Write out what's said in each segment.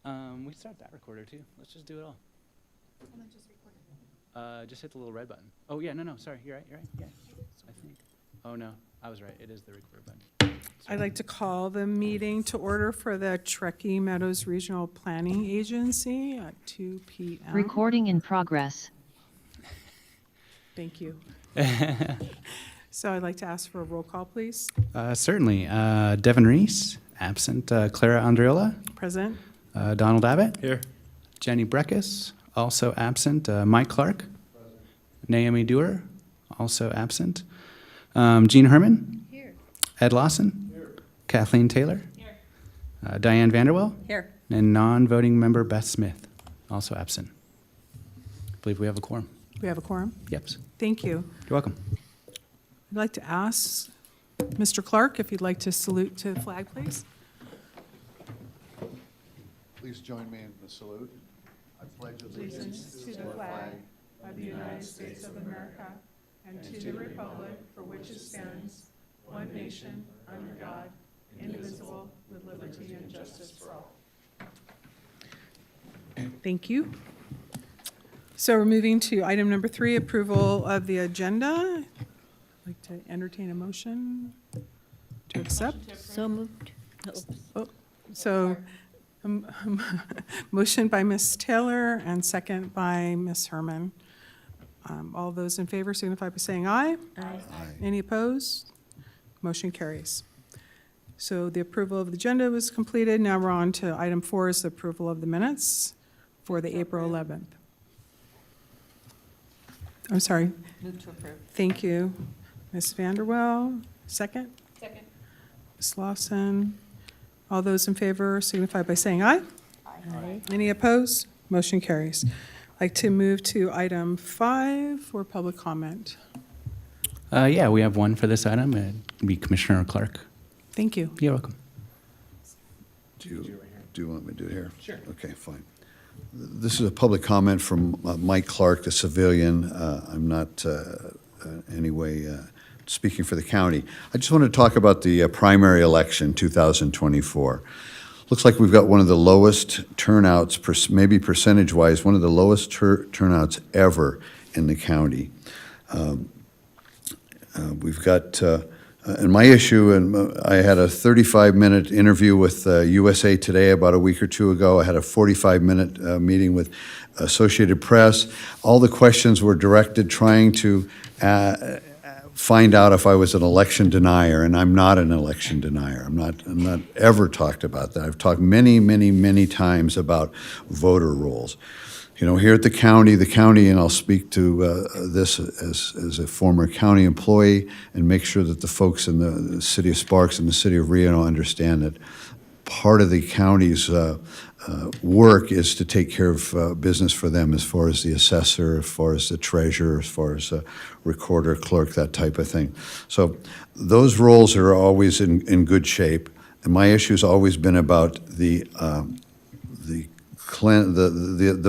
We can start that recorder too. Let's just do it all. And then just record it. Just hit the little red button. Oh, yeah, no, sorry, you're right, yeah, I think. Oh, no, I was right, it is the recorder button. I'd like to call the meeting to order for the Truckee Meadows Regional Planning Agency at 2 p.m. Recording in progress. Thank you. So I'd like to ask for a roll call, please. Certainly, Devin Reese, absent. Clara Andriola, Present. Donald Abbott. Here. Jenny Breckus, also absent. Mike Clark. Naomi Dewar, also absent. Jean Herman. Here. Ed Lawson. Here. Kathleen Taylor. Here. Diane Vanderwell. Here. And non-voting member Beth Smith, also absent. I believe we have a quorum. We have a quorum. Yep. Thank you. You're welcome. I'd like to ask Mr. Clark if you'd like to salute to the flag, please. Please join me in the salute. I pledge Allegiance to the flag of the United States of America and to the republic for which it stands, one nation, under God, indivisible, with liberty and justice for all. Thank you. So we're moving to item number 3, approval of the agenda. I'd like to entertain a motion to accept. So moved. So, motion by Ms. Taylor and second by Ms. Herman. All those in favor signify by saying aye. Aye. Any opposed? Motion carries. So the approval of the agenda was completed. Now we're on to item 4 is the approval of the minutes for the April 11th. I'm sorry. Move to approve. Thank you. Ms. Vanderwell, second. Second. Ms. Lawson. All those in favor signify by saying aye. Aye. Any opposed? Motion carries. I'd like to move to item 5 for public comment. Yeah, we have one for this item. It'd be Commissioner Clark. Thank you. You're welcome. Do you want me to do it here? Sure. Okay, fine. This is a public comment from Mike Clark, the civilian. I'm not anyway speaking for the county. I just want to talk about the primary election 2024. Looks like we've got one of the lowest turnouts, maybe percentage-wise, one of the lowest turnouts ever in the county. We've got, and my issue, and I had a 35-minute interview with USA Today about a week or two ago. I had a 45-minute meeting with Associated Press. All the questions were directed trying to find out if I was an election denier, and I'm not an election denier. I'm not ever talked about that. I've talked many times about voter rolls. You know, here at the county, and I'll speak to this as a former county employee and make sure that the folks in the city of Sparks and the city of Reno understand that part of the county's work is to take care of business for them as far as the assessor, as far as the treasurer, as far as the recorder, clerk, that type of thing. So those roles are always in good shape. And my issue's always been about the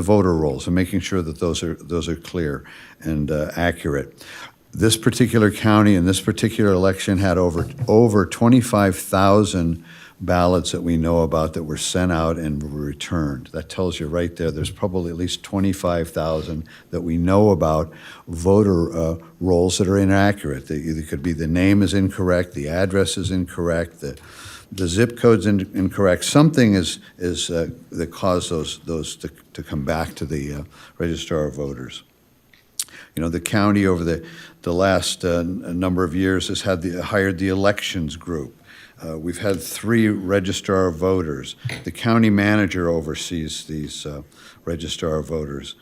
voter rolls and making sure that those are clear and accurate. This particular county and this particular election had over 25,000 ballots that we know about that were sent out and were returned. That tells you right there, there's probably at least 25,000 that we know about voter rolls that are inaccurate. They either could be the name is incorrect, the address is incorrect, the zip code's incorrect. Something is that caused those to come back to the registrar of voters. You know, the county over the last number of years has hired the elections group. We've had 3 registrar of voters. The county manager oversees these registrar of voters.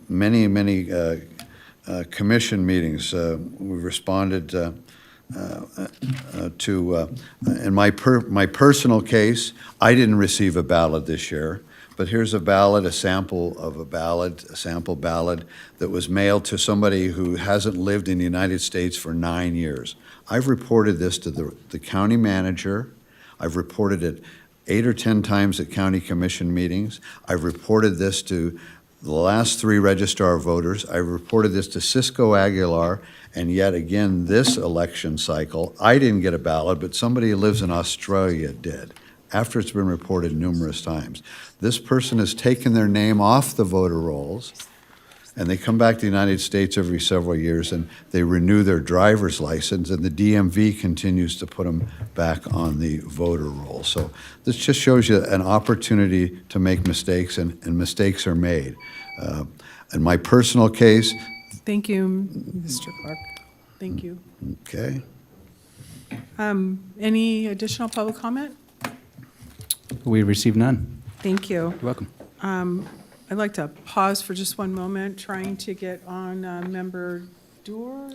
Many commission meetings. We've responded to, in my personal case, I didn't receive a ballot this year, but here's a ballot, a sample ballot that was mailed to somebody who hasn't lived in the United States for 9 years. I've reported this to the county manager. I've reported it 8 or 10 times at county commission meetings. I've reported this to the last 3 registrar of voters. I've reported this to Cisco Aguilar, and yet again, this election cycle, I didn't get a ballot, but somebody who lives in Australia did. after it's been reported numerous times. This person has taken their name off the voter rolls, and they come back to the United States every several years, and they renew their driver's license, and the DMV continues to put them back on the voter roll. So this just shows you an opportunity to make mistakes, and mistakes are made. In my personal case, Thank you, Mr. Clark. Thank you. okay, Any additional public comment? We received none. Thank you. You're welcome. I'd like to pause for just one moment, trying to get on Member Doer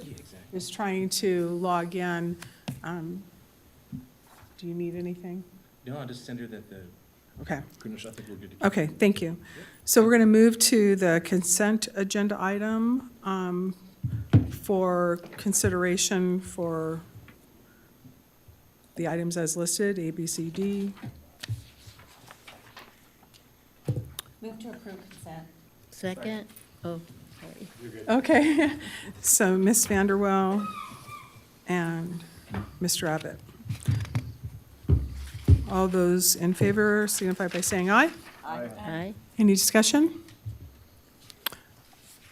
is trying to log in. Do you need anything? No, I'll just send her that the, Okay. pretty much, I think we're good to go. Okay, thank you. So we're going to move to the consent agenda item for consideration for the items as listed, A, B, C, D. Move to approve consent. Second? Oh, sorry. Okay, so Ms. Vanderwell and Mr. Abbott. All those in favor signify by saying aye. Aye. Any discussion?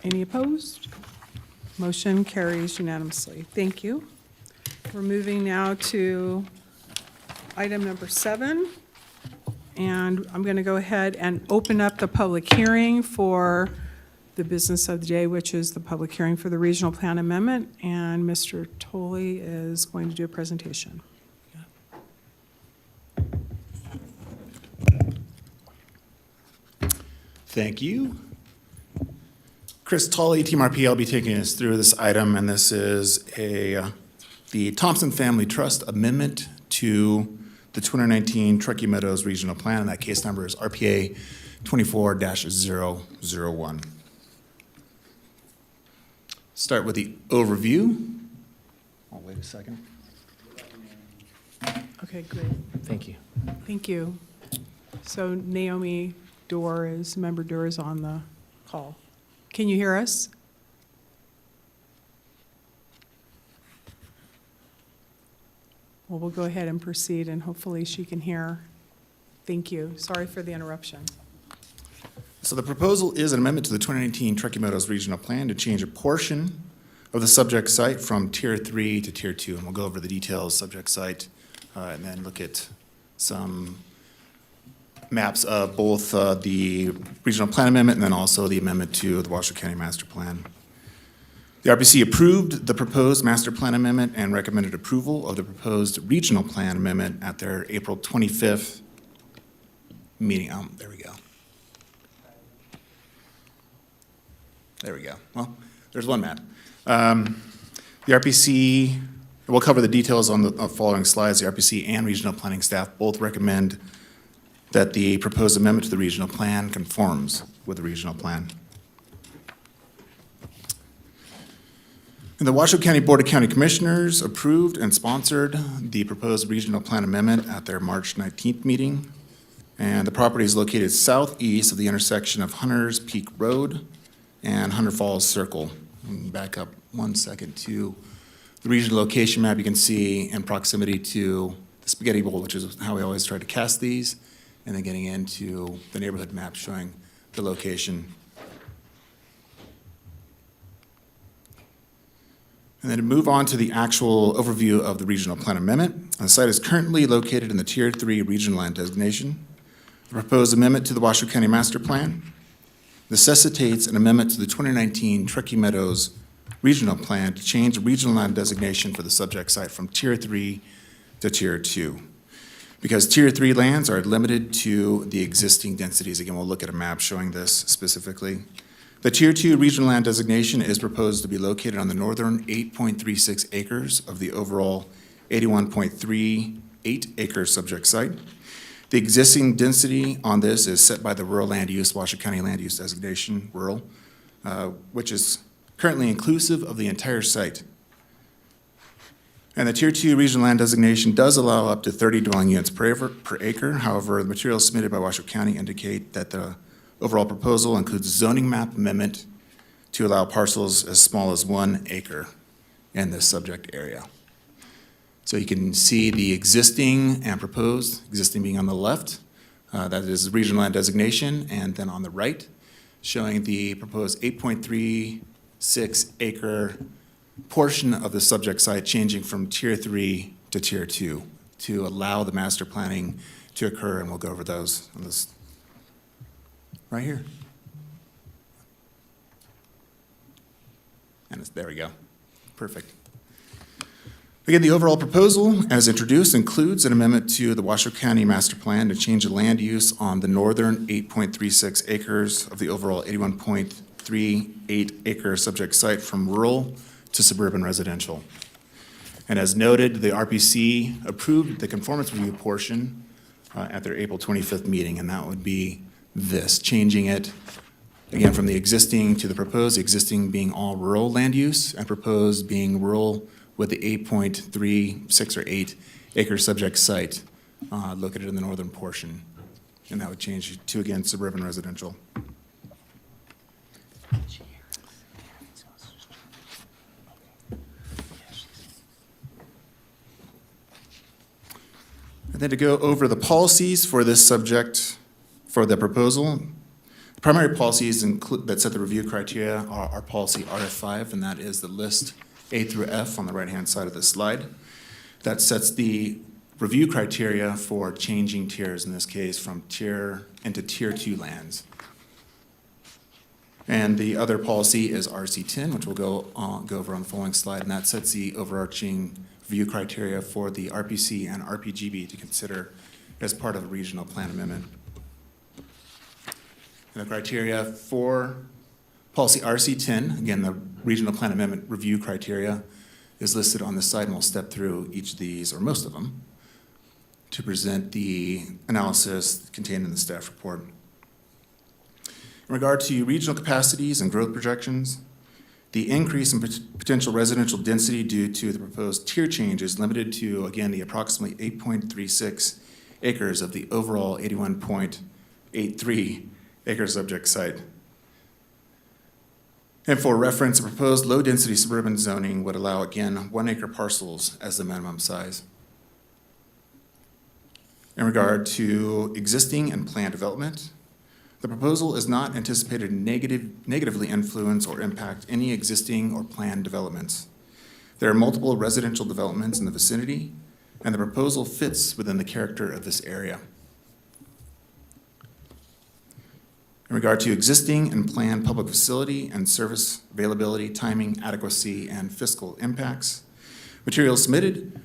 Any opposed? Motion carries unanimously. Thank you. We're moving now to item number 7. And I'm going to go ahead and open up the public hearing for the business of the day, which is the public hearing for the regional plan amendment. And Mr. Tolley is going to do a presentation. Thank you. Chris Tolley, Team RP, I'll be taking us through this item, and this is the Thompson Family Trust amendment to the 2019 Truckee Meadows Regional Plan, and that case number is RPA 24-001. Start with the overview. Oh, wait a second. Okay, great. Thank you. Thank you. So Naomi Dorr is, Member Dorr is on the call. Can you hear us? Well, we'll go ahead and proceed, and hopefully she can hear. Thank you. Sorry for the interruption. So the proposal is an amendment to the 2019 Truckee Meadows Regional Plan to change a portion of the subject site from Tier 3 to Tier 2. And we'll go over the details, subject site, and then look at some maps of both the regional plan amendment and then also the amendment to the Washoe County Master Plan. The RPC approved the proposed master plan amendment and recommended approval of the proposed regional plan amendment at their April 25th meeting. There we go. There we go. Well, there's one map. The RPC, we'll cover the details on the following slides. The RPC and regional planning staff both recommend that the proposed amendment to the regional plan conforms with the regional plan. And the Washoe County Board of County Commissioners approved and sponsored the proposed regional plan amendment at their March 19th meeting. And the property is located southeast of the intersection of Hunters Peak Road and Hunter Falls Circle. Back up 1 second to the regional location map. You can see in proximity to the spaghetti bowl, which is how we always try to cast these, and then getting into the neighborhood map showing the location. And then to move on to the actual overview of the regional plan amendment. The site is currently located in the Tier 3 regional land designation. The proposed amendment to the Washoe County Master Plan necessitates an amendment to the 2019 Truckee Meadows Regional Plan to change the regional land designation for the subject site from Tier 3 to Tier 2. Because Tier 3 lands are limited to the existing densities. Again, we'll look at a map showing this specifically. The Tier 2 regional land designation is proposed to be located on the northern 8.36 acres of the overall 81.38 acre subject site. The existing density on this is set by the rural land use, Washoe County land use designation, rural, which is currently inclusive of the entire site. And the Tier 2 regional land designation does allow up to 30 dwelling units per acre. However, the materials submitted by Washoe County indicate that the overall proposal includes a zoning map amendment to allow parcels as small as 1 acre in this subject area. So you can see the existing and proposed, existing being on the left, that is regional land designation, and then on the right, showing the proposed 8.36 acre portion of the subject site changing from Tier 3 to Tier 2 to allow the master planning to occur, and we'll go over those on this right here. And there we go. Perfect. Again, the overall proposal, as introduced, includes an amendment to the Washoe County Master Plan to change the land use on the northern 8.36 acres of the overall 81.38 acre subject site from rural to suburban residential. And as noted, the RPC approved the conformance review portion at their April 25th meeting, and that would be this, changing it, again, from the existing to the proposed, existing being all rural land use, and proposed being rural with the 8.36 or 8 acre subject site located in the northern portion. And that would change to, again, suburban residential. And then to go over the policies for this subject, for the proposal, the primary policies that set the review criteria are our policy RF5, and that is the list A through F on the right-hand side of the slide. That sets the review criteria for changing tiers, in this case, from tier into Tier 2 lands. And the other policy is RC10, which we'll go over on the following slide, and that sets the overarching review criteria for the RPC and RPGB to consider as part of a regional plan amendment. And the criteria for policy RC10, again, the regional plan amendment review criteria, is listed on the side, and we'll step through each of these, or most of them, to present the analysis contained in the staff report. In regard to regional capacities and growth projections, the increase in potential residential density due to the proposed tier change is limited to, again, the approximately 8.36 acres of the overall 81.83 acre subject site. And for reference, a proposed low-density suburban zoning would allow, again, 1 acre parcels as the minimum size. In regard to existing and planned development, the proposal is not anticipated to negatively influence or impact any existing or planned developments. There are multiple residential developments in the vicinity, and the proposal fits within the character of this area. In regard to existing and planned public facility and service availability, timing, adequacy, and fiscal impacts, materials submitted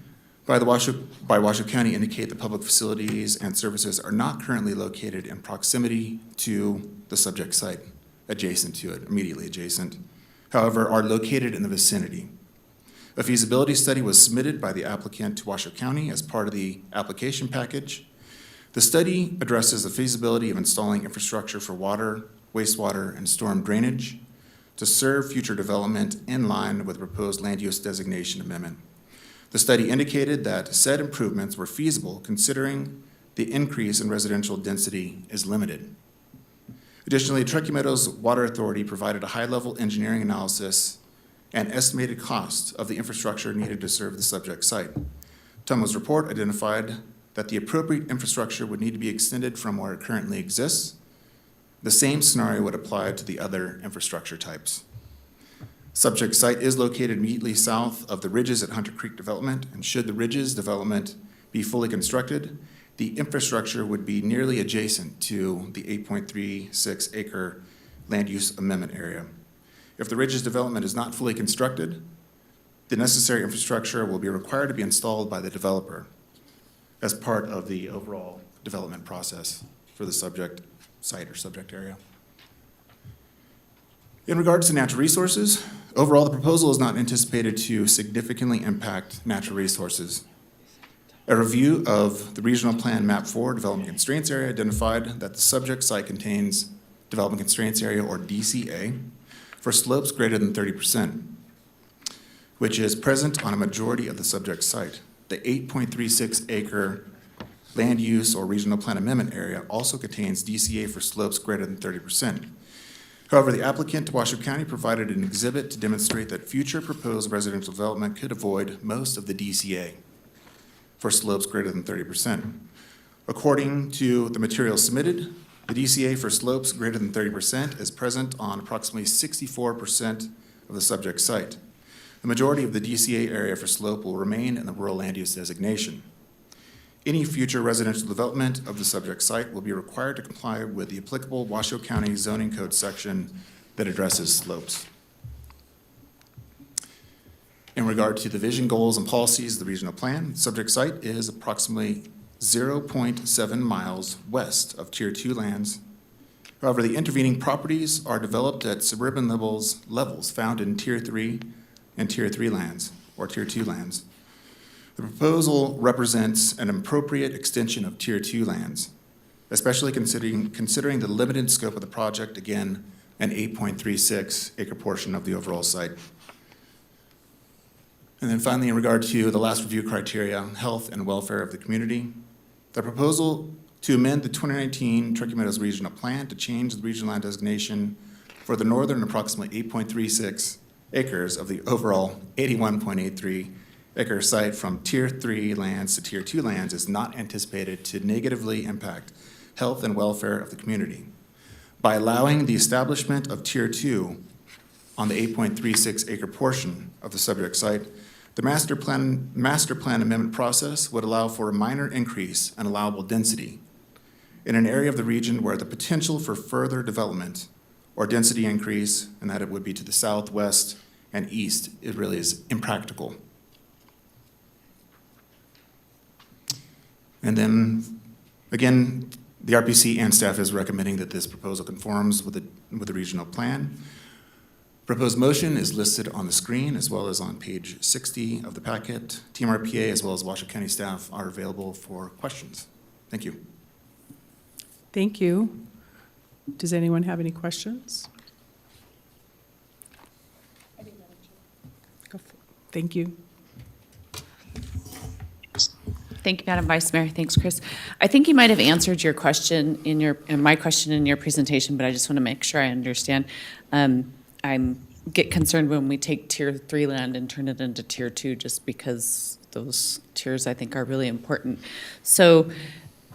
by Washoe County indicate that public facilities and services are not currently located in proximity to the subject site, adjacent to it, immediately adjacent, however, are located in the vicinity. A feasibility study was submitted by the applicant to Washoe County as part of the application package. The study addresses the feasibility of installing infrastructure for water, wastewater, and storm drainage to serve future development in line with the proposed land use designation amendment. The study indicated that said improvements were feasible considering the increase in residential density is limited. Additionally, Truckee Meadows Water Authority provided a high-level engineering analysis and estimated cost of the infrastructure needed to serve the subject site. TUMO's report identified that the appropriate infrastructure would need to be extended from where it currently exists. The same scenario would apply to the other infrastructure types. Subject site is located immediately south of the Ridges at Hunter Creek development, and should the Ridges development be fully constructed, the infrastructure would be nearly adjacent to the 8.36 acre land use amendment area. If the Ridges development is not fully constructed, the necessary infrastructure will be required to be installed by the developer as part of the overall development process for the subject site or subject area. In regards to natural resources, overall, the proposal is not anticipated to significantly impact natural resources. A review of the Regional Plan Map 4 Development Constraints Area identified that the subject site contains Development Constraints Area, or DCA, for slopes greater than 30%, which is present on a majority of the subject site. The 8.36 acre land use or Regional Plan Amendment area also contains DCA for slopes greater than 30%. However, the applicant to Washoe County provided an exhibit to demonstrate that future proposed residential development could avoid most of the DCA. for slopes greater than 30%. According to the materials submitted, the DCA for slopes greater than 30% is present on approximately 64% of the subject site. The majority of the DCA area for slope will remain in the rural land use designation. Any future residential development of the subject site will be required to comply with the applicable Washoe County zoning code section that addresses slopes. In regard to the vision, goals, and policies of the regional plan, the subject site is approximately 0.7 miles west of Tier 2 lands. However, the intervening properties are developed at suburban levels found in Tier 3 and Tier 3 lands, or Tier 2 lands. The proposal represents an appropriate extension of Tier 2 lands, especially considering the limited scope of the project, again, an 8.36 acre portion of the overall site. And then finally, in regard to the last review criteria, health and welfare of the community, the proposal to amend the 2019 Turkey Meadows Regional Plan to change the regional land designation for the northern approximately 8.36 acres of the overall 81.83 acre site from Tier 3 lands to Tier 2 lands is not anticipated to negatively impact health and welfare of the community. By allowing the establishment of Tier 2 on the 8.36 acre portion of the subject site, the master plan amendment process would allow for a minor increase in allowable density in an area of the region where the potential for further development or density increase, and that it would be to the south, west, and east, it really is impractical. And then, again, the RPC and staff is recommending that this proposal conforms with the regional plan. Proposed motion is listed on the screen as well as on page 60 of the packet. Team RPA as well as Washoe County staff are available for questions. Thank you. Thank you. Does anyone have any questions? Go for it. Thank you. Thank you, Madam Vice Mayor. Thanks, Chris. I think you might have answered your question my question in your presentation, but I just want to make sure I understand. Get concerned when we take Tier 3 land and turn it into Tier 2, just because those tiers, I think, are really important. So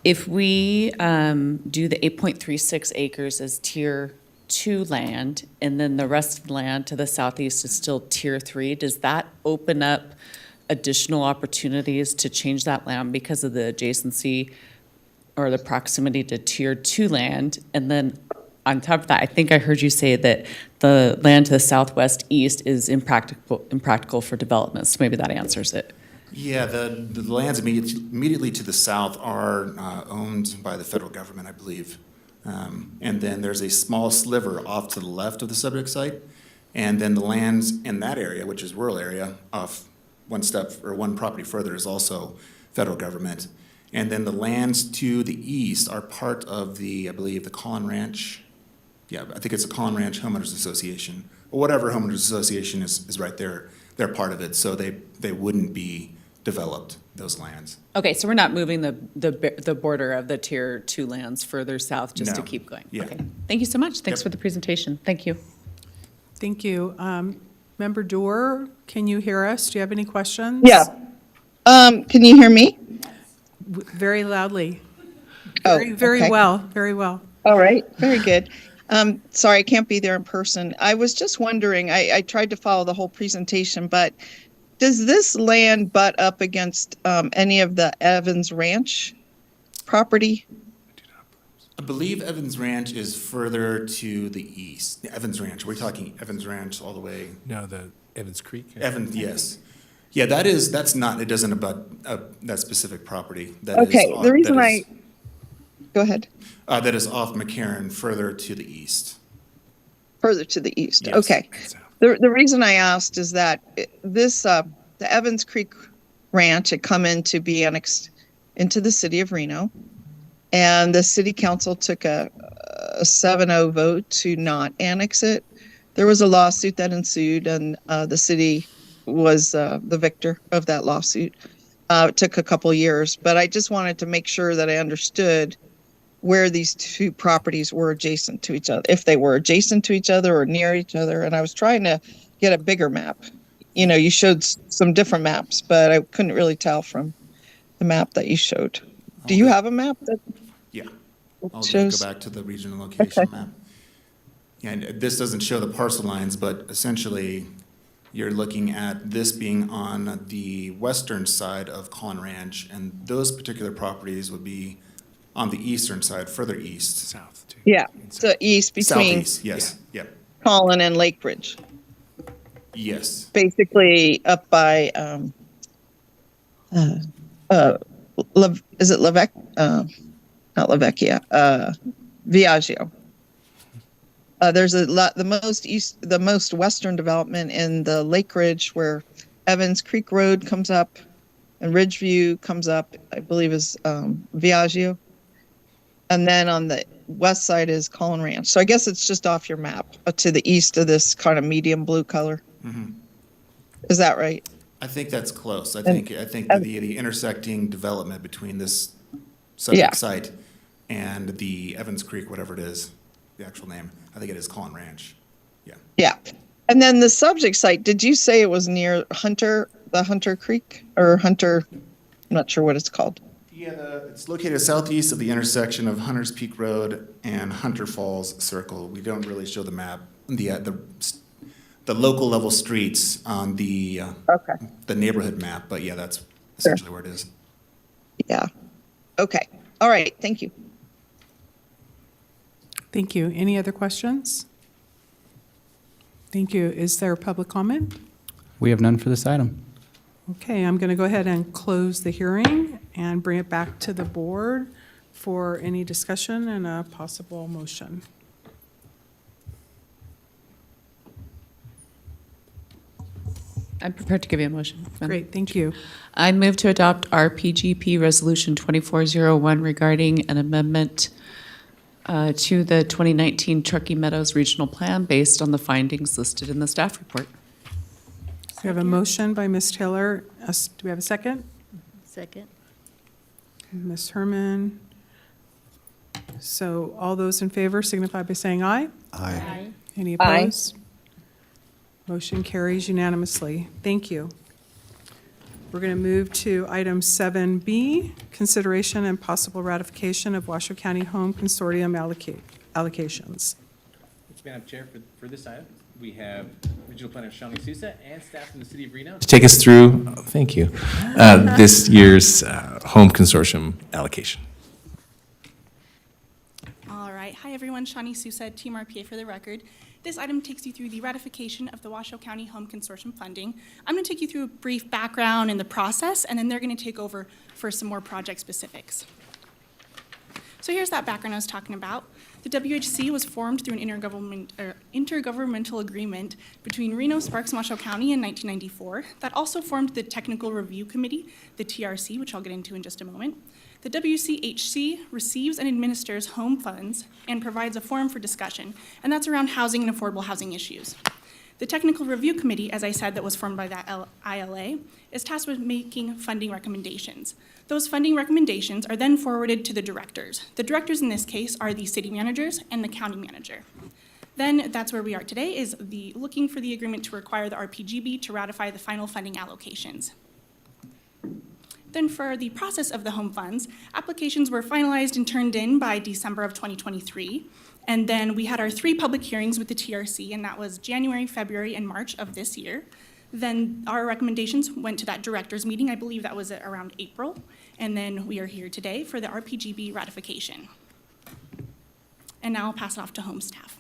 if we do the 8.36 acres as Tier 2 land, and then the rest of the land to the southeast is still Tier 3, does that open up additional opportunities to change that land because of the adjacency or the proximity to Tier 2 land? And then on top of that, I think I heard you say that the land to the southwest east is impractical for development, so maybe that answers it. Yeah, the lands immediately to the south are owned by the federal government, I believe. And then there's a small sliver off to the left of the subject site. And then the lands in that area, which is rural area, off one property further is also federal government. And then the lands to the east are part of I believe, the Collin Ranch. Yeah, I think it's a Collin Ranch Homeowners Association, or whatever Homeowners Association is right there. They're part of it, so they wouldn't be developed, those lands. Okay, so we're not moving the border of the Tier 2 lands further south just to No. keep going? Yeah. Okay, thank you so much. Thanks Yep. for the presentation. Thank you. Thank you. Member Dorr, can you hear us? Do you have any questions? Yeah. Can you hear me? Very loudly. Oh, Very okay. well, very well. All right, very good. Sorry, I can't be there in person. I was just wondering, I tried to follow the whole presentation, but does this land butt up against any of the Evans Ranch property? I believe Evans Ranch is further to the east. Evans Ranch, we're talking Evans Ranch all the way. No, the Evans Creek. Evans, yes. Yeah, that's not, it doesn't abut that specific property. That is Okay, off- the reason that is- go ahead, that is off McCarran, further to the east. further to the east. Yes. Okay. The reason I asked is that the Evans Creek Ranch had come in to be annexed into the city of Reno. And the city council took a 7-0 vote to not annex it. There was a lawsuit that ensued, and the city was the victor of that lawsuit. It took a couple years, but I just wanted to make sure that I understood where these two properties were adjacent to each other, if they were adjacent to each other or near each other. And I was trying to get a bigger map. You showed some different maps, but I couldn't really tell from the map that you showed. Do you have a map that Yeah. I'll go shows? back to the regional location map. Yeah, and this doesn't show the parcel lines, but essentially, you're looking at this being on the western side of Collin Ranch, and those particular properties would be on the eastern side, further east. South, too. Yeah, so east between Southeast, yes, yep, Collin and Lake Ridge, yes. basically up by, is it Levec? Not Lavecchia, Viaggio. There's the most western development in the Lake Ridge where Evans Creek Road comes up and Ridgeview comes up, I believe is Viaggio. And then on the west side is Collin Ranch. So I guess it's just off your map to the east of this kind of medium blue color. Is that right? I think that's close. I think the intersecting development between this subject site and the Evans Creek, whatever it is, the actual name, I think it is Collin Ranch. Yeah. Yeah. And then the subject site, did you say it was near the Hunter Creek or Hunter? I'm not sure what it's called. Yeah, it's located southeast of the intersection of Hunters Peak Road and Hunter Falls Circle. We don't really show the map, the local level streets on the neighborhood map, but yeah, that's essentially where it is. Yeah. Okay. All right. Thank you. Thank you. Any other questions? Thank you. Is there public comment? We have none for this item. Okay, I'm going to go ahead and close the hearing and bring it back to the board for any discussion and a possible motion. I'm prepared to give you a motion. Great, thank you. I move to adopt RPGP Resolution 2401 regarding an amendment to the 2019 Truckee Meadows Regional Plan based on the findings listed in the staff report. We have a motion by Ms. Taylor. Do we have a second? Second. Ms. Herman. So all those in favor signify by saying aye. Aye. Any Aye. opposed? Motion carries unanimously. Thank you. We're going to move to item 7B, consideration and possible ratification of Washoe County Home Consortium allocations. Madam Chair, for this item, we have Regional Planner Shawnee Sousa and staff from the City of Reno to take us through, thank you, this year's home consortium allocation. All right. Hi, everyone. Shawnee Sousa, Team RPA for the record. This item takes you through the ratification of the Washoe County Home Consortium funding. I'm going to take you through a brief background and the process, and then they're going to take over for some more project specifics. So here's that background I was talking about. The WHC was formed through an intergovernmental agreement between Reno, Sparks, and Washoe County in 1994 that also formed the Technical Review Committee, the TRC, which I'll get into in just a moment. The WCHC receives and administers home funds and provides a forum for discussion, and that's around housing and affordable housing issues. The Technical Review Committee, as I said, that was formed by that ILA, is tasked with making funding recommendations. Those funding recommendations are then forwarded to the directors. The directors in this case are the city managers and the county manager. Then that's where we are today, is looking for the agreement to require the RPGB to ratify the final funding allocations. Then for the process of the home funds, applications were finalized and turned in by December of 2023. And then we had our 3 public hearings with the TRC, and that was January, February, and March of this year. Then our recommendations went to that director's meeting. I believe that was around April. And then we are here today for the RPGB ratification. And now I'll pass it off to home staff.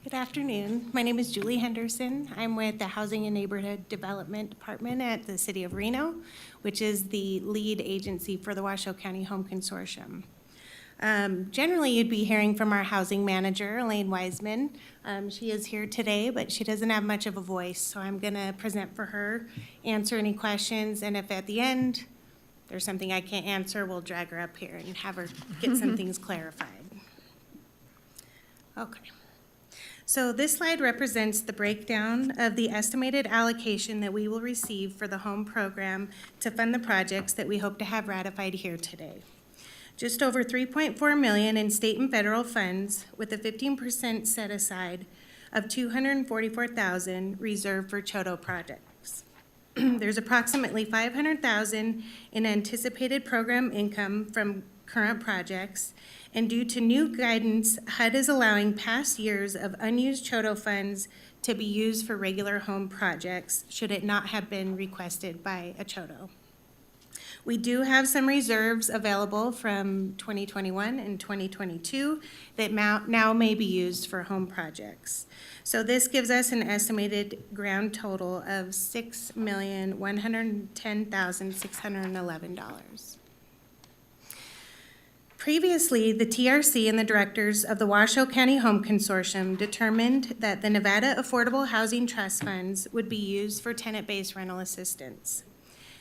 Good afternoon. My name is Julie Henderson. I'm with the Housing and Neighborhood Development Department at the City of Reno, which is the lead agency for the Washoe County Home Consortium. Generally, you'd be hearing from our housing manager, Elaine Wiseman. She is here today, but she doesn't have much of a voice, so I'm going to present for her, answer any questions, and if at the end there's something I can't answer, we'll drag her up here and have her get some things clarified. Okay. So this slide represents the breakdown of the estimated allocation that we will receive for the home program to fund the projects that we hope to have ratified here today. Just over $3.4 million in state and federal funds, with a 15% set aside of $244,000 reserved for CHOTO projects. There's approximately $500,000 in anticipated program income from current projects, and due to new guidance, HUD is allowing past years of unused CHOTO funds to be used for regular home projects, should it not have been requested by a CHOTO. We do have some reserves available from 2021 and 2022 that now may be used for home projects. So this gives us an estimated grand total of $6,110,611. Previously, the TRC and the directors of the Washoe County Home Consortium determined that the Nevada Affordable Housing Trust Funds would be used for tenant-based rental assistance.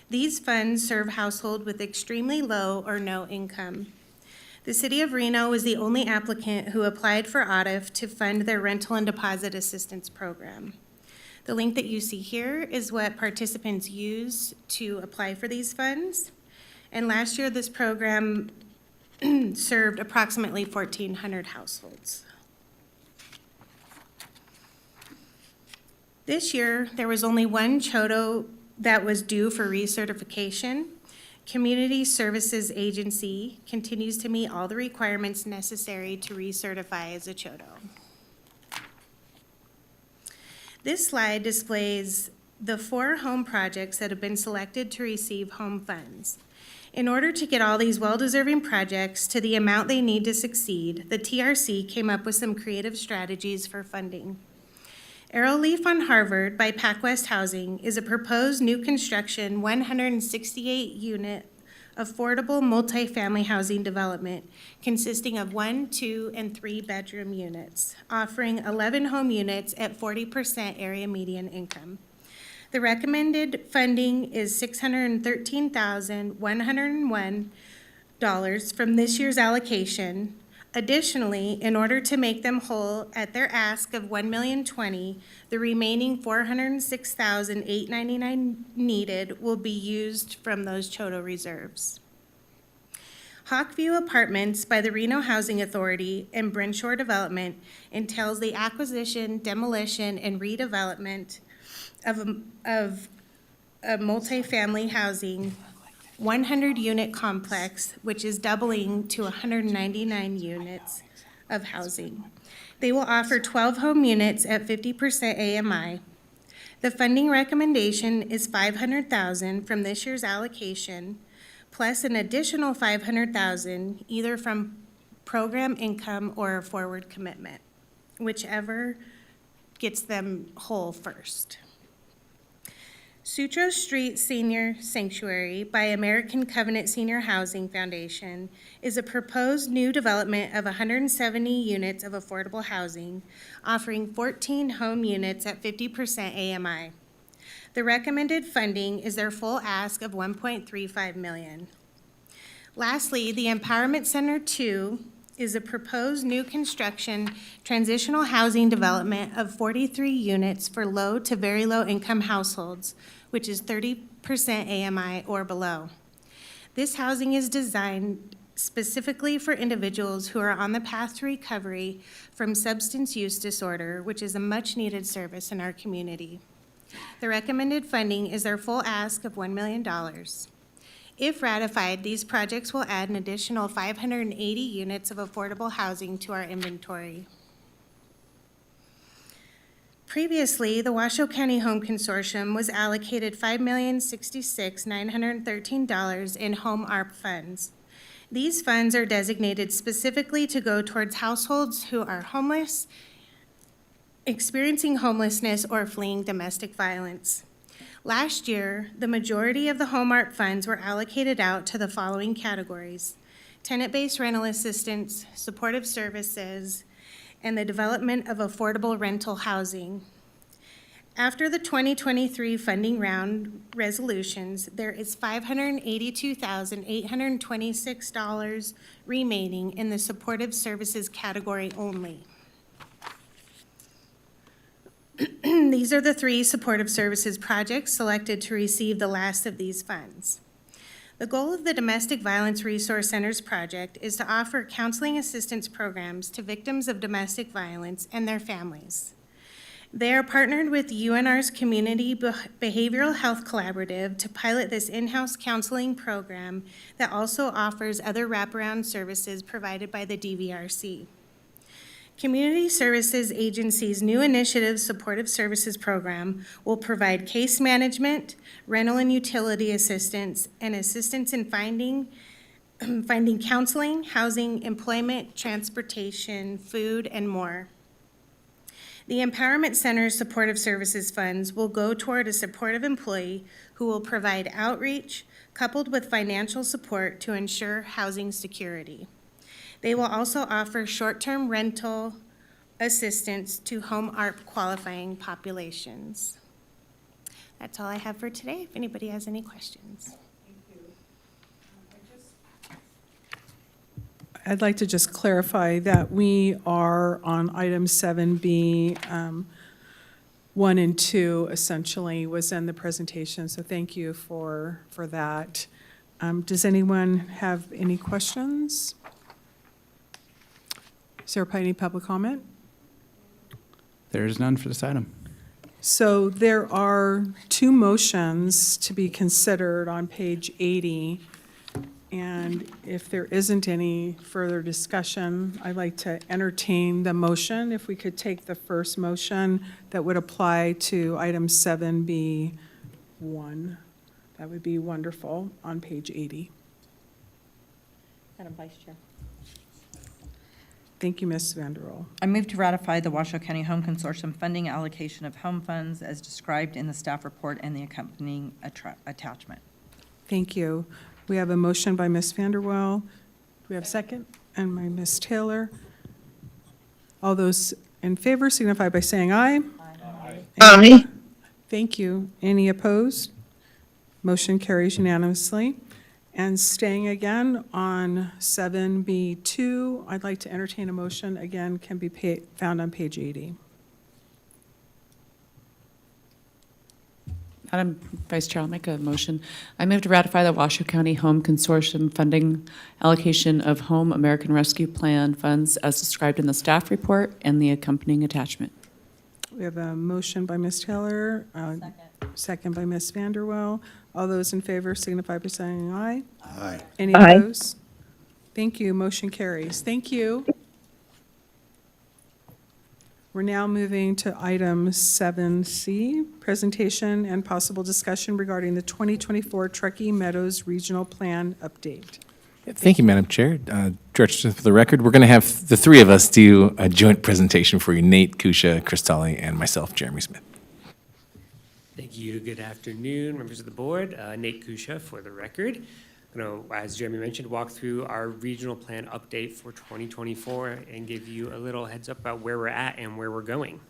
These funds serve households with extremely low or no income. The City of Reno was the only applicant who applied for ODIF to fund their rental and deposit assistance program. The link that you see here is what participants use to apply for these funds. And last year, this program served approximately 1,400 households. This year, there was only one CHOTO that was due for recertification. Community Services Agency continues to meet all the requirements necessary to recertify as a CHOTO. This slide displays the 4 home projects that have been selected to receive home funds. In order to get all these well-deserving projects to the amount they need to succeed, the TRC came up with some creative strategies for funding. Arrowleaf on Harvard by PacWest Housing is a proposed new construction 168-unit affordable multifamily housing development consisting of 1, 2, and 3-bedroom units, offering 11 home units at 40% area median income. The recommended funding is $613,101 from this year's allocation. Additionally, in order to make them whole at their ask of $1,020,000, the remaining $406,899 needed will be used from those CHOTO reserves. Hawkview Apartments by the Reno Housing Authority and Brenshaw Development entails the acquisition, demolition, and redevelopment of a multifamily housing 100-unit complex, which is doubling to 199 units of housing. They will offer 12 home units at 50% AMI. The funding recommendation is $500,000 from this year's allocation, plus an additional $500,000 either from program income or a forward commitment, whichever gets them whole first. Sutro Street Senior Sanctuary by American Covenant Senior Housing Foundation is a proposed new development of 170 units of affordable housing, offering 14 home units at 50% AMI. The recommended funding is their full ask of $1.35 million. Lastly, the Empowerment Center 2 is a proposed new construction transitional housing development of 43 units for low to very low income households, which is 30% AMI or below. This housing is designed specifically for individuals who are on the path to recovery from substance use disorder, which is a much-needed service in our community. The recommended funding is their full ask of $1 million. If ratified, these projects will add an additional 580 units of affordable housing to our inventory. Previously, the Washoe County Home Consortium was allocated $5,066,913 in home ARP funds. These funds are designated specifically to go towards households who are homeless, experiencing homelessness, or fleeing domestic violence. Last year, the majority of the home ARP funds were allocated out to the following categories: tenant-based rental assistance, supportive services, and the development of affordable rental housing. After the 2023 funding round resolutions, there is $582,826 remaining in the supportive services category only. These are the 3 supportive services projects selected to receive the last of these funds. The goal of the Domestic Violence Resource Centers project is to offer counseling assistance programs to victims of domestic violence and their families. They are partnered with UNR's Community Behavioral Health Collaborative to pilot this in-house counseling program that also offers other wraparound services provided by the DVRC. Community Services Agency's new initiative Supportive Services Program will provide case management, rental and utility assistance, and assistance in finding counseling, housing, employment, transportation, food, and more. The Empowerment Center's Supportive Services funds will go toward a supportive employee who will provide outreach coupled with financial support to ensure housing security. They will also offer short-term rental assistance to home ARP qualifying populations. That's all I have for today, if anybody has any questions. I'd like to just clarify that we are on item 7B, 1 and 2 essentially was in the presentation, so thank you for that. Does anyone have any questions? Is there any public comment? There is none for this item. So there are 2 motions to be considered on page 80. And if there isn't any further discussion, I'd like to entertain the motion. If we could take the first motion that would apply to item 7B1, that would be wonderful on page 80. Madam Vice Chair. Thank you, Ms. Vanderroel. I move to ratify the Washoe County Home Consortium funding allocation of home funds as described in the staff report and the accompanying attachment. Thank you. We have a motion by Ms. Vanderwell. Do we have a second? And by Ms. Taylor. All those in favor signify by saying aye. Aye. Thank you. Any opposed? Motion carries unanimously. And staying again on 7B2, I'd like to entertain a motion, again, can be found on page 80. Madam Vice Chair, I'll make a motion. I move to ratify the Washoe County Home Consortium funding allocation of Home American Rescue Plan funds as described in the staff report and the accompanying attachment. We have a motion by Ms. Taylor. Second by Ms. Vanderwell. All those in favor signify by saying aye. Aye. Any Aye. opposed? Thank you. Motion carries. Thank you. We're now moving to item 7C, presentation and possible discussion regarding the 2024 Truckee Meadows Regional Plan update. Thank you, Madam Chair. Director, for the record, we're going to have the 3 of us do a joint presentation for you, Nate, Kusha, Chris Tully, and myself, Jeremy Smith. Thank you. Good afternoon, members of the board. Nate Kusha for the record. I'm going to, as Jeremy mentioned, walk through our regional plan update for 2024 and give you a little heads up about where we're at and where we're going.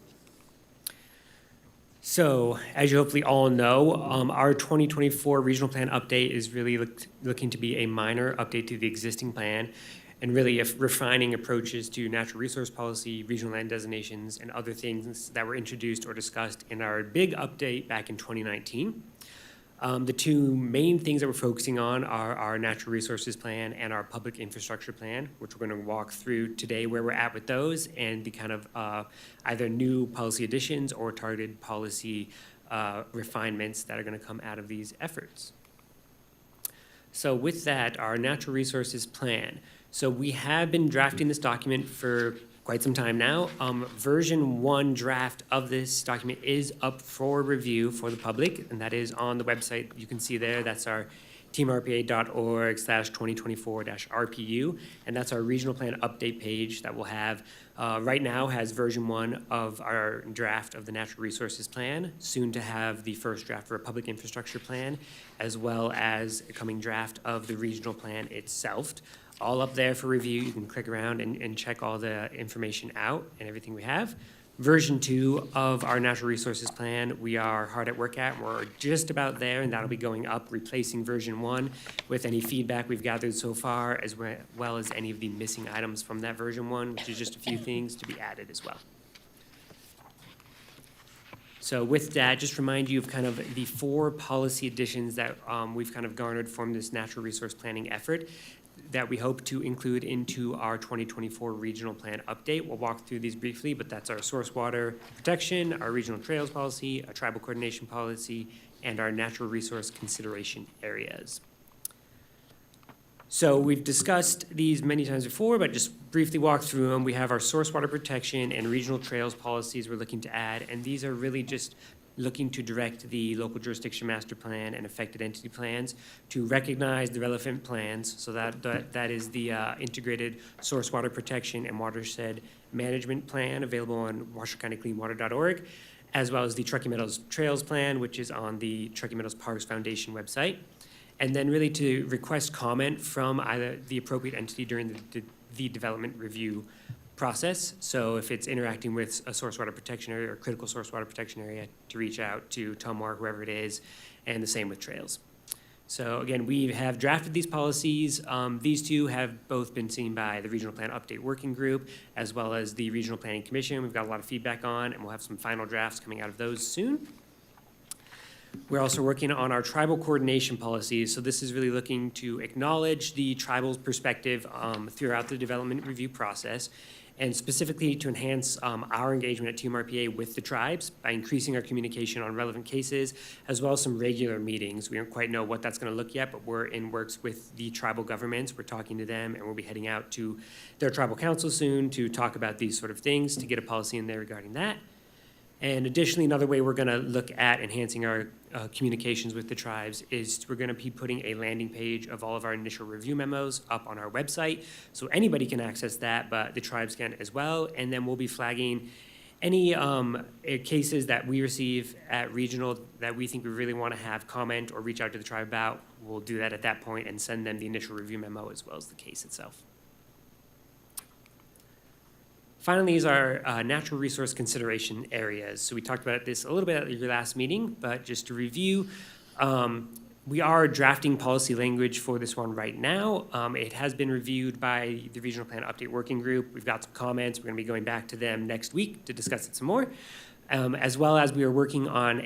So, as you hopefully all know, our 2024 regional plan update is really looking to be a minor update to the existing plan and really refining approaches to natural resource policy, regional land designations, and other things that were introduced or discussed in our big update back in 2019. The 2 main things that we're focusing on are our natural resources plan and our public infrastructure plan, which we're going to walk through today where we're at with those and the kind of either new policy additions or targeted policy refinements that are going to come out of these efforts. So with that, our natural resources plan. So we have been drafting this document for quite some time now. Version 1 draft of this document is up for review for the public, and that is on the website. You can see there, that's our teamrpa.org/2024-RPU, and that's our regional plan update page that we'll have. Right now has version 1 of our draft of the natural resources plan, soon to have the first draft for a public infrastructure plan, as well as a coming draft of the regional plan itself. All up there for review. You can click around and check all the information out and everything we have. Version 2 of our natural resources plan, we are hard at work at. We're just about there, and that'll be going up, replacing version 1 with any feedback we've gathered so far, as well as any of the missing items from that version 1, which is just a few things to be added as well. So with that, just remind you of kind of the 4 policy additions that we've kind of garnered from this natural resource planning effort. that we hope to include into our 2024 regional plan update. We'll walk through these briefly, but that's our source water protection, our regional trails policy, a tribal coordination policy, and our natural resource consideration areas. So we've discussed these many times before, but just briefly walk through them. We have our source water protection and regional trails policies we're looking to add, and these are really just looking to direct the local jurisdiction master plan and affected entity plans to recognize the relevant plans. So that is the integrated source water protection and watershed management plan available on WashoeCountyCleanWater.org, as well as the Truckee Meadows Trails Plan, which is on the Truckee Meadows Parks Foundation website. And then really to request comment from either the appropriate entity during the development review process. So if it's interacting with a source water protection area or critical source water protection area, to reach out to TUMWAR, whoever it is, and the same with trails. So again, we have drafted these policies. These two have both been seen by the Regional Plan Update Working Group, as well as the Regional Planning Commission. We've got a lot of feedback on, and we'll have some final drafts coming out of those soon. We're also working on our tribal coordination policies. So this is really looking to acknowledge the tribal's perspective throughout the development review process, and specifically to enhance our engagement at TMRPA with the tribes by increasing our communication on relevant cases, as well as some regular meetings. We don't quite know what that's going to look yet, but we're in works with the tribal governments. We're talking to them, and we'll be heading out to their tribal council soon to talk about these sort of things, to get a policy in there regarding that. And additionally, another way we're going to look at enhancing our communications with the tribes is we're going to be putting a landing page of all of our initial review memos up on our website. So anybody can access that, but the tribes can as well. And then we'll be flagging any cases that we receive at regional that we think we really want to have comment or reach out to the tribe about. We'll do that at that point and send them the initial review memo as well as the case itself. Finally is our natural resource consideration areas. So we talked about this a little bit at your last meeting, but just to review, we are drafting policy language for this one right now. It has been reviewed by the Regional Plan Update Working Group. We've got some comments. We're going to be going back to them next week to discuss it some more, as well as we are working on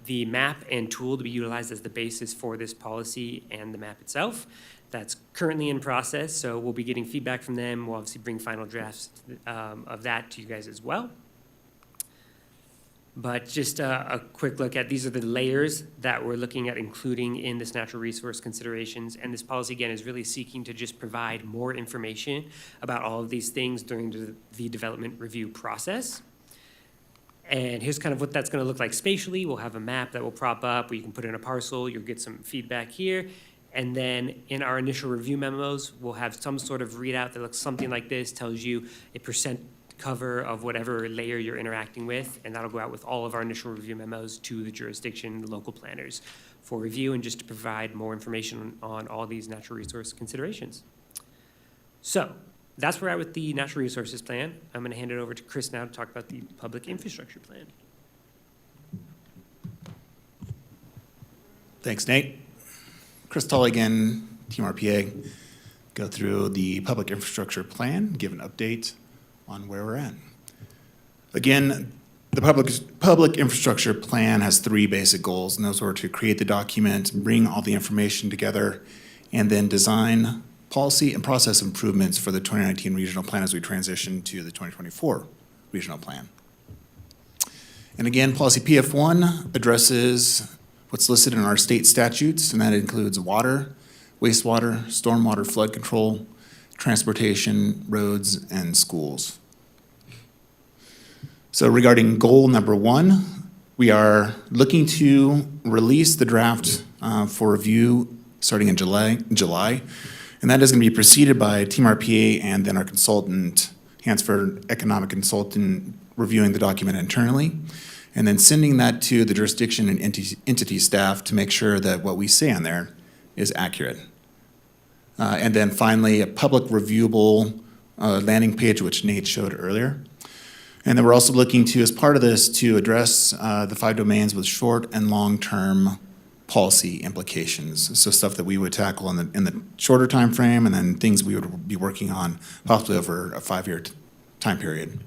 the map and tool to be utilized as the basis for this policy and the map itself. That's currently in process, so we'll be getting feedback from them. We'll obviously bring final drafts of that to you guys as well. But just a quick look at, these are the layers that we're looking at including in this natural resource considerations. And this policy, again, is really seeking to just provide more information about all of these things during the development review process. And here's kind of what that's going to look like spatially. We'll have a map that will prop up where you can put in a parcel. You'll get some feedback here. And then in our initial review memos, we'll have some sort of readout that looks something like this, tells you a percent cover of whatever layer you're interacting with, and that'll go out with all of our initial review memos to the jurisdiction, the local planners for review, and just to provide more information on all these natural resource considerations. So that's where we're at with the natural resources plan. I'm going to hand it over to Chris now to talk about the public infrastructure plan. Thanks, Nate. Chris Tully again, Team RPA. Go through the public infrastructure plan, give an update on where we're at. Again, the public infrastructure plan has three basic goals, and those are to create the document, bring all the information together, and then design policy and process improvements for the 2019 regional plan as we transition to the 2024 regional plan. And again, policy PF1 addresses what's listed in our state statutes, and that includes water, wastewater, stormwater, flood control, transportation, roads, and schools. So regarding goal number 1, we are looking to release the draft for review starting in July, and that is going to be preceded by Team RPA and then our consultant, Hansford Economic Consultant, reviewing the document internally, and then sending that to the jurisdiction and entity staff to make sure that what we say on there is accurate. And then finally, a public reviewable landing page, which Nate showed earlier. And then we're also looking to, as part of this, to address the 5 domains with short and long-term policy implications. So stuff that we would tackle in the shorter time frame, and then things we would be working on possibly over a 5-year time period.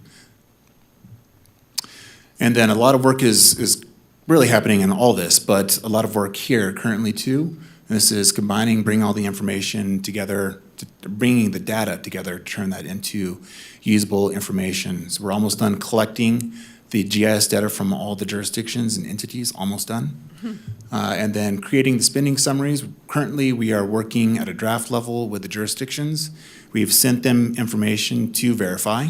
And then a lot of work is really happening in all this, but a lot of work here currently too. And this is bringing all the information together bringing the data together to turn that into usable information. So we're almost done collecting the GIS data from all the jurisdictions and entities, almost done. And then creating the spending summaries. Currently, we are working at a draft level with the jurisdictions. We've sent them information to verify,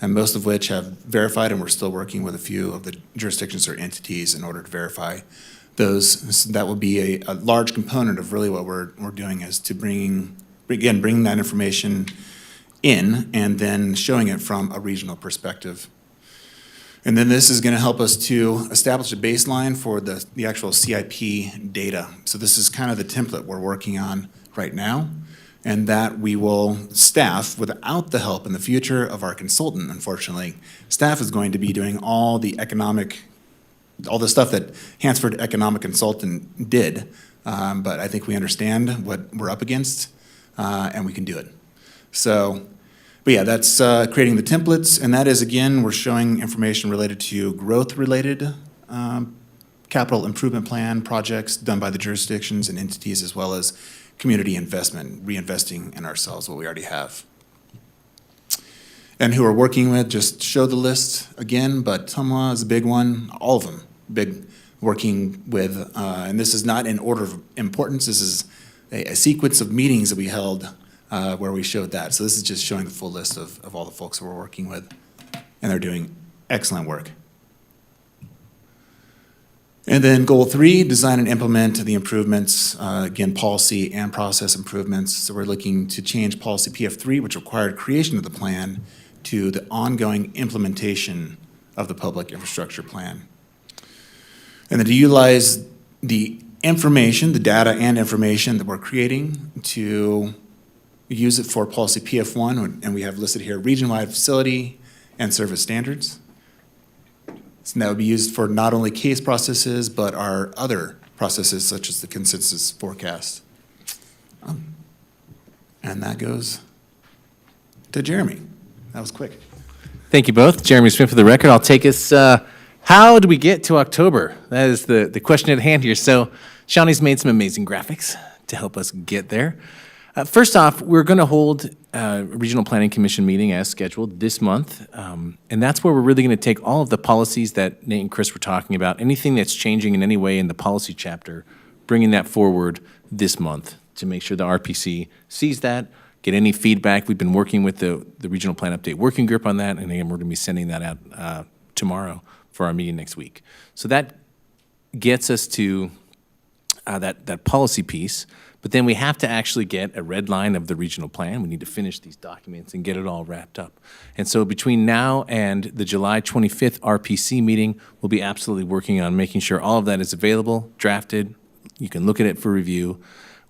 and most of which have verified, and we're still working with a few of the jurisdictions or entities in order to verify those. So that will be a large component of really what we're doing, is to bring that information in and then showing it from a regional perspective. And then this is going to help us to establish a baseline for the actual CIP data. So this is kind of the template we're working on right now, and that we will staff without the help in the future of our consultant, unfortunately. Staff is going to be doing all the stuff that Hansford Economic Consultant did, but I think we understand what we're up against, and we can do it. So, but yeah, that's creating the templates, and that is, again, we're showing information related to growth-related capital improvement plan projects done by the jurisdictions and entities, as well as community investment, reinvesting in ourselves, what we already have. And who we're working with, just show the list again, but Tumwa is a big one, all of them, big working with, and this is not in order of importance, this is a sequence of meetings that we held where we showed that. So this is just showing the full list of all the folks that we're working with, and they're doing excellent work. And then goal 3, design and implement the improvements, again, policy and process improvements. So we're looking to change policy PF3, which required creation of the plan, to the ongoing implementation of the public infrastructure plan. And then to utilize the information, the data and information that we're creating, to use it for policy PF1, and we have listed here region-wide facility and service standards. So that would be used for not only case processes, but our other processes, such as the consensus forecast. And that goes to Jeremy. That was quick. Thank you both. Jeremy Smith for the record. I'll take us, how do we get to October? That is the question at hand here. So Shawnee's made some amazing graphics to help us get there. First off, we're going to hold a Regional Planning Commission meeting as scheduled this month, and that's where we're really going to take all of the policies that Nate and Chris were talking about, anything that's changing in any way in the policy chapter, bringing that forward this month to make sure the RPC sees that, get any feedback. We've been working with the Regional Plan Update Working Group on that, and again, we're going to be sending that out tomorrow for our meeting next week. So that gets us to that policy piece. But then we have to actually get a red line of the regional plan. We need to finish these documents and get it all wrapped up. And so between now and the July 25th RPC meeting, we'll be absolutely working on making sure all of that is available, drafted. You can look at it for review.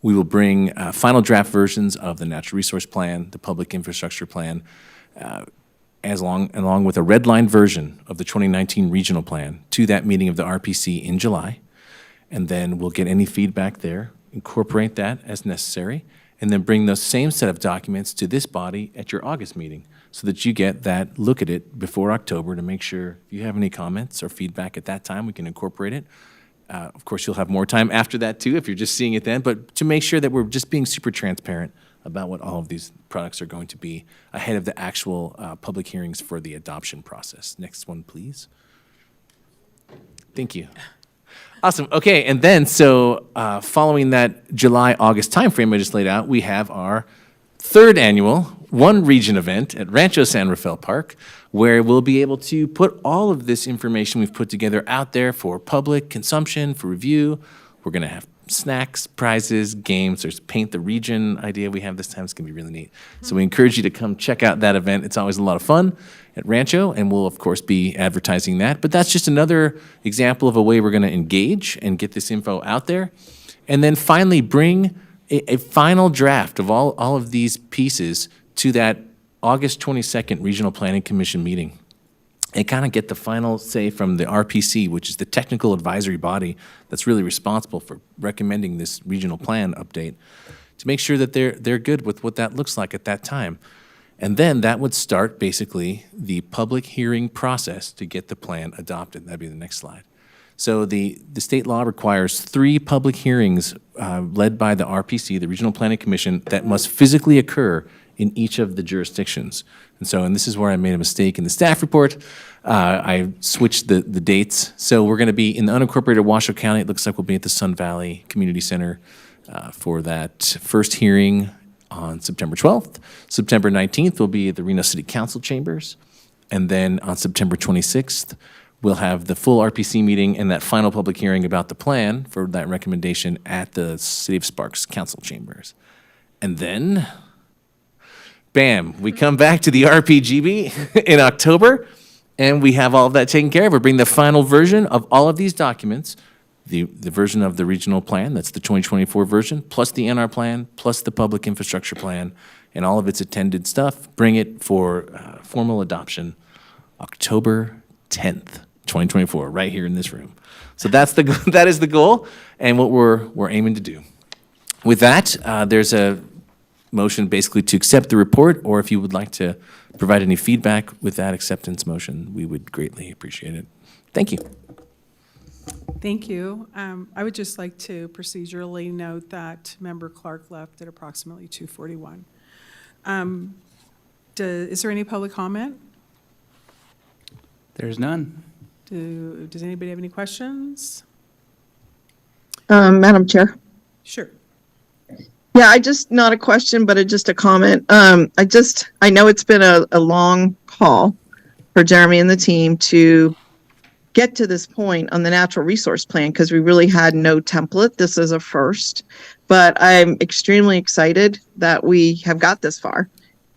We will bring final draft versions of the natural resource plan, the public infrastructure plan, along with a red line version of the 2019 regional plan to that meeting of the RPC in July. And then we'll get any feedback there, incorporate that as necessary, and then bring those same set of documents to this body at your August meeting so that you get that look at it before October to make sure if you have any comments or feedback at that time, we can incorporate it. Of course, you'll have more time after that too if you're just seeing it then, but to make sure that we're just being super transparent about what all of these products are going to be ahead of the actual public hearings for the adoption process. Next one, please. Thank you. Awesome. Okay, and then so following that July-August timeframe I just laid out, we have our third annual One Region event at Rancho San Rafael Park, where we'll be able to put all of this information we've put together out there for public consumption, for review. We're going to have snacks, prizes, games. There's Paint the Region idea we have this time. It's going to be really neat. So we encourage you to come check out that event. It's always a lot of fun at Rancho, and we'll, of course, be advertising that. But that's just another example of a way we're going to engage and get this info out there. And then finally bring a final draft of all of these pieces to that August 22nd Regional Planning Commission meeting and kind of get the final say from the RPC, which is the technical advisory body that's really responsible for recommending this regional plan update, to make sure that they're good with what that looks like at that time. And then that would start basically the public hearing process to get the plan adopted. That'd be the next slide. So the state law requires 3 public hearings led by the RPC, the Regional Planning Commission, that must physically occur in each of the jurisdictions. And this is where I made a mistake in the staff report. I switched the dates. So we're going to be in the unincorporated Washoe County. It looks like we'll be at the Sun Valley Community Center for that first hearing on September 12th. September 19th will be at the Reno City Council chambers. And then on September 26th, we'll have the full RPC meeting and that final public hearing about the plan for that recommendation at the City of Sparks Council chambers. And then, bam, we come back to the RPGB in October, and we have all of that taken care of. We bring the final version of all of these documents, the version of the regional plan, that's the 2024 version, plus the NR plan, plus the public infrastructure plan, and all of its attended stuff, bring it for formal adoption October 10th, 2024, right here in this room. So that is the goal and what we're aiming to do. With that, there's a motion basically to accept the report, or if you would like to provide any feedback with that acceptance motion, we would greatly appreciate it. Thank you. Thank you. I would just like to procedurally note that Member Clark left at approximately 2:41. Is there any public comment? There's none. Does anybody have any questions? Madam Chair. Sure. Yeah, not a question, but just a comment. I know it's been a long haul for Jeremy and the team to get to this point on the natural resource plan because we really had no template. This is a first, but I'm extremely excited that we have got this far.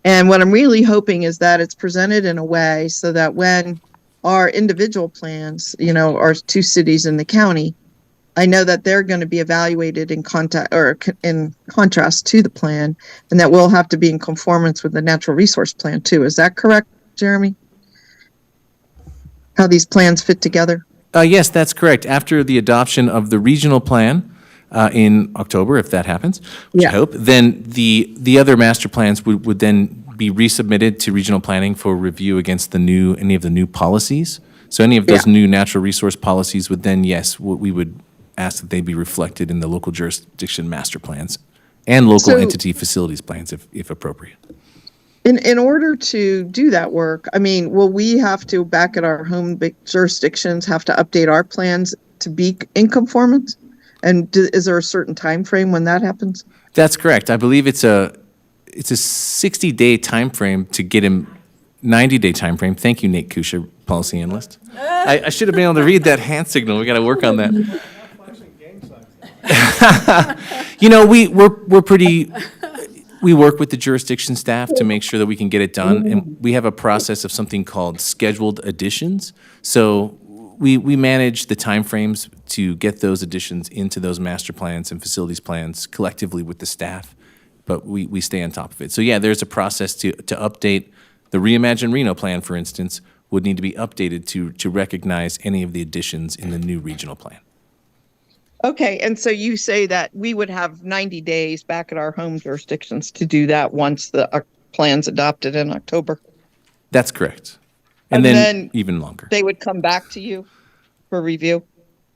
And what I'm really hoping is that it's presented in a way so that when our individual plans, our 2 cities in the county, I know that they're going to be evaluated in contrast to the plan, and that we'll have to be in conformance with the natural resource plan too. Is that correct, Jeremy? How these plans fit together? Yes, that's correct. After the adoption of the regional plan in October, if that happens, which I hope, then the other master plans would then be resubmitted to regional planning for review against any of the new policies. So any of those new natural resource policies would then, yes, we would ask that they be reflected in the local jurisdiction master plans and local entity facilities plans if appropriate. In order to do that work, will we have to, back at our home jurisdictions, have to update our plans to be in conformance? And is there a certain time frame when that happens? That's correct. I believe it's a 60-day time frame to get him 90-day time frame. Thank you, Nate Kusha, policy analyst. I should have been able to read that hand signal. We got to work on that. We work with the jurisdiction staff to make sure that we can get it done, and we have a process of something called scheduled additions. So we manage the timeframes to get those additions into those master plans and facilities plans collectively with the staff, but we stay on top of it. So yeah, there's a process to update. The Reimagine Reno plan, for instance, would need to be updated to recognize any of the additions in the new regional plan. Okay, and so you say that we would have 90 days back at our home jurisdictions to do that once the plan's adopted in October? That's correct. And then even longer. They would come back to you for review?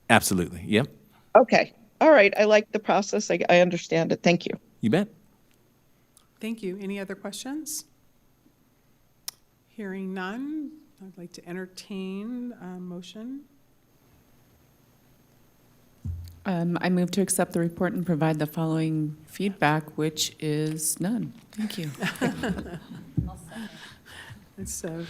Absolutely, yep. Okay, all right, I like the process. I understand it. Thank you. You bet. Thank you. Any other questions? Hearing none, I'd like to entertain a motion. I move to accept the report and provide the following feedback, which is none. Thank you. So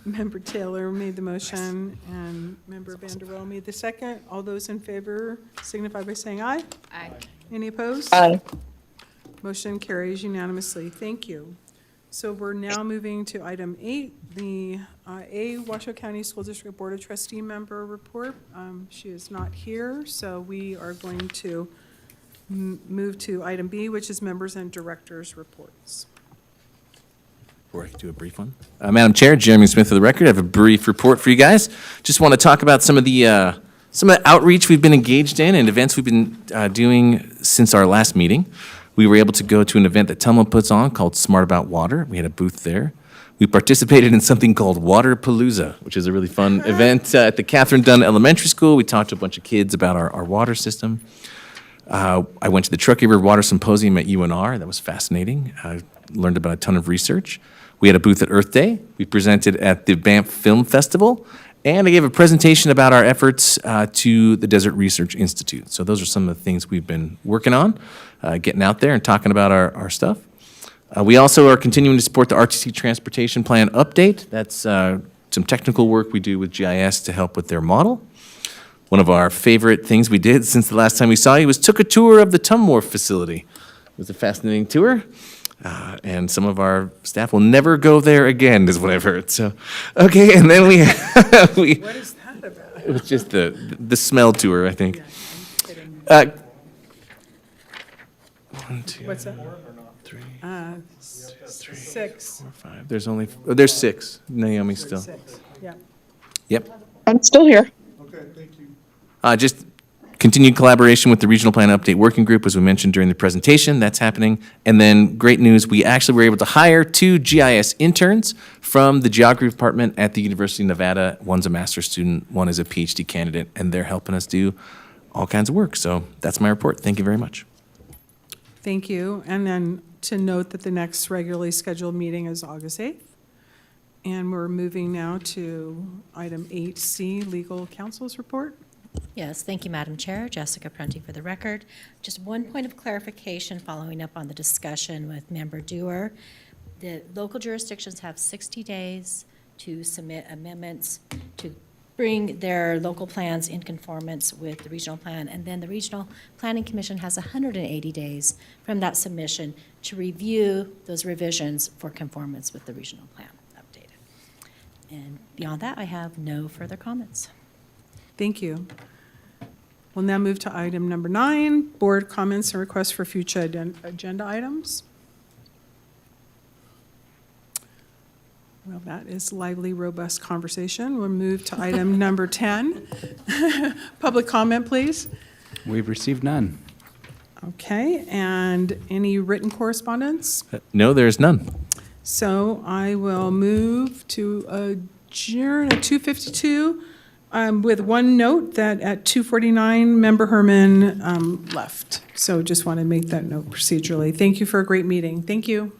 Member Taylor made the motion and Member Vanderwell made the second. All those in favor signify by saying aye. Aye. Any opposed? Aye. Motion carries unanimously. Thank you. So we're now moving to item 8, the Washoe County School District Board of Trustee member report. She is not here, so we are going to move to item B, which is members and directors' reports. Or I could do a brief one. Madam Chair, Jeremy Smith for the record. I have a brief report for you guys. Just want to talk about some of the outreach we've been engaged in and events we've been doing since our last meeting. We were able to go to an event that Tumla puts on called Smart About Water. We had a booth there. We participated in something called Waterpalooza, which is a really fun event at the Catherine Dunn Elementary School. We talked to a bunch of kids about our water system. I went to the Truckee River Water Symposium at UNR. That was fascinating. I learned about a ton of research. We had a booth at Earth Day. We presented at the Banff Film Festival. And I gave a presentation about our efforts to the Desert Research Institute. So those are some of the things we've been working on, getting out there and talking about our stuff. We also are continuing to support the RTC Transportation Plan update. That's some technical work we do with GIS to help with their model. One of our favorite things we did since the last time we saw you was took a tour of the Tumwharf facility. It was a fascinating tour. And some of our staff will never go there again, is what I've heard. So, okay, and then we What is that about? it was just the smell tour, I think. One, two, What's that? three, 6. 4, 5. There's 6. Naomi still. 6, yeah. Yep. I'm still here. Just continued collaboration with the Regional Plan Update Working Group, as we mentioned during the presentation. That's happening. And then, great news, we actually were able to hire 2 GIS interns from the Geography Department at the University of Nevada. One's a master's student, one is a PhD candidate, and they're helping us do all kinds of work. So that's my report. Thank you very much. Thank you. And then to note that the next regularly scheduled meeting is August 8th. And we're moving now to item 8C, Legal Counsel's Report. Yes, thank you, Madam Chair. Jessica Prunty for the record. Just one point of clarification following up on the discussion with Member Dewar. The local jurisdictions have 60 days to submit amendments to bring their local plans in conformance with the regional plan, and then the Regional Planning Commission has 180 days from that submission to review those revisions for conformance with the regional plan updated. And beyond that, I have no further comments. Thank you. We'll now move to item number 9, board comments and requests for future agenda items. Well, that is lively, robust conversation. We'll move to item number 10. Public comment, please. We've received none. Okay, and any written correspondence? No, there's none. So I will move to adjourn at 2:52 with one note that at 2:49, Member Herman left. So just want to make that note procedurally. Thank you for a great meeting. Thank you.